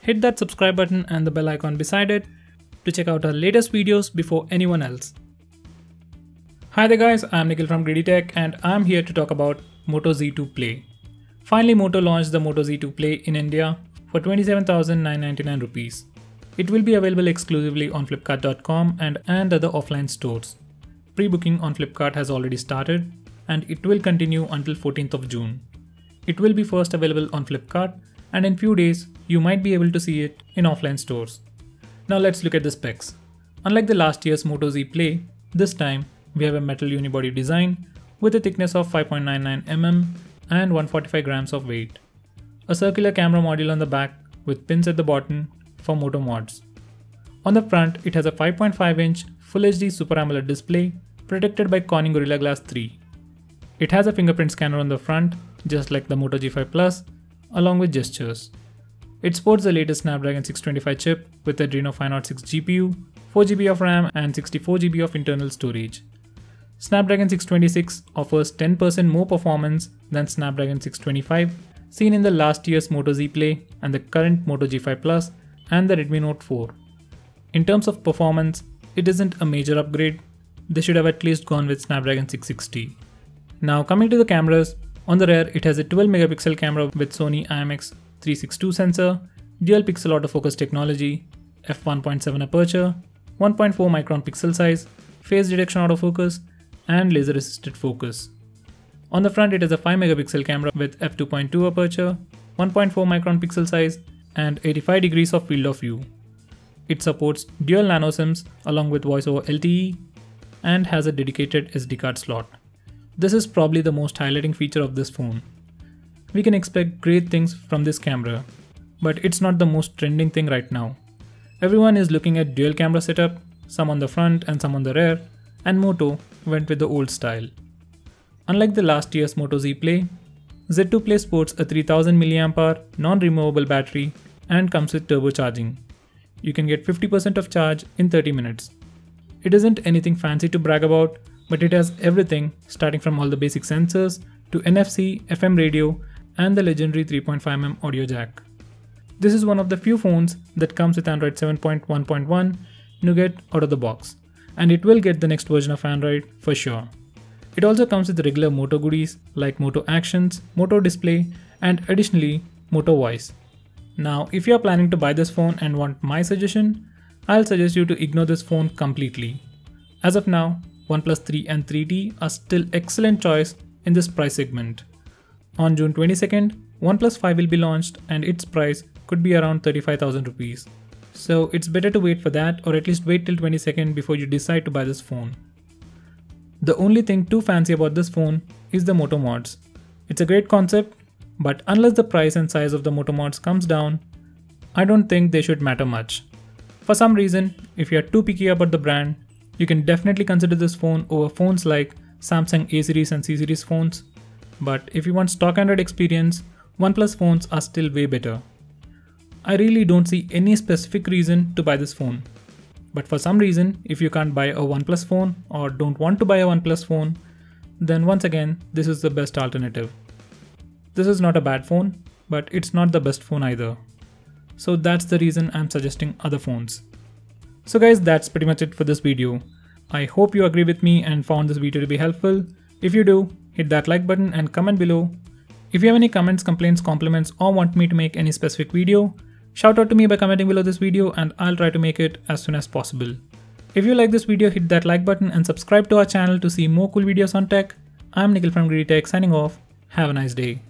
hit that subscribe button and the bell icon beside it to check out our latest videos before anyone else. Hi there guys, I'm Nikhil from GreedyTech and I'm here to talk about Moto Z2 Play. Finally, Moto launched the Moto Z2 Play in India for 27,999 rupees. It will be available exclusively on Flipkart.com and other offline stores. Pre-booking on Flipkart has already started and it will continue until 14th of June. It will be first available on Flipkart and in few days you might be able to see it in offline stores. Now let's look at the specs. Unlike the last year's Moto Z Play, this time we have a metal unibody design with a thickness of 5.99 mm and 145 grams of weight. A circular camera module on the back with pins at the bottom for Moto mods. On the front, it has a 5.5-inch Full HD Super AMOLED display protected by Corning Gorilla Glass 3. It has a fingerprint scanner on the front, just like the Moto G5 Plus, along with gestures. It sports the latest Snapdragon 625 chip with Adreno 506 GPU, 4GB of RAM and 64GB of internal storage. Snapdragon 626 offers 10% more performance than Snapdragon 625 seen in the last year's Moto Z Play and the current Moto G5 Plus and the Redmi Note 4. In terms of performance, it isn't a major upgrade. They should have at least gone with Snapdragon 660. Now coming to the cameras, on the rear it has a 12 megapixel camera with Sony IMX362 sensor, dual pixel autofocus technology, f1.7 aperture, 1.4 micron pixel size, face detection autofocus, and laser assisted focus. On the front it has a 5 megapixel camera with f2.2 aperture, 1.4 micron pixel size, and 85 degrees of field of view. It supports dual nano SIMs along with voice over LTE and has a dedicated SD card slot. This is probably the most highlighting feature of this phone. We can expect great things from this camera, but it's not the most trending thing right now. Everyone is looking at dual camera setup, some on the front and some on the rear, and Moto went with the old style. Unlike the last year's Moto Z Play, Z2 Play sports a 3000 mAh non-removable battery and comes with turbocharging. You can get 50% of charge in 30 minutes. It isn't anything fancy to brag about, but it has everything starting from all the basic sensors to NFC, FM radio, and the legendary 3.5mm audio jack. This is one of the few phones that comes with Android 7.1.1 Nougat out of the box, and it will get the next version of Android for sure. It also comes with regular Moto goodies like Moto Actions, Moto Display, and additionally Moto Voice. Now, if you are planning to buy this phone and want my suggestion, I'll suggest you to ignore this phone completely. As of now, OnePlus 3 and 3T are still excellent choice in this price segment. On June 22nd, OnePlus 5 will be launched and its price could be around 35,000 rupees. So it's better to wait for that, or at least wait till 22nd before you decide to buy this phone. The only thing too fancy about this phone is the Moto mods. It's a great concept, but unless the price and size of the Moto mods comes down, I don't think they should matter much. For some reason, if you are too picky about the brand, you can definitely consider this phone over phones like Samsung A series and C series phones. But if you want stock Android experience, OnePlus phones are still way better. I really don't see any specific reason to buy this phone. But for some reason, if you can't buy a OnePlus phone or don't want to buy a OnePlus phone, then once again, this is the best alternative. This is not a bad phone, but it's not the best phone either. So that's the reason I'm suggesting other phones. So guys, that's pretty much it for this video. I hope you agree with me and found this video to be helpful. If you do, hit that like button and comment below. If you have any comments, complaints, compliments, or want me to make any specific video, shout out to me by commenting below this video and I'll try to make it as soon as possible. If you like this video, hit that like button and subscribe to our channel to see more cool videos on tech. I'm Nikhil from GreedyTech signing off. Have a nice day.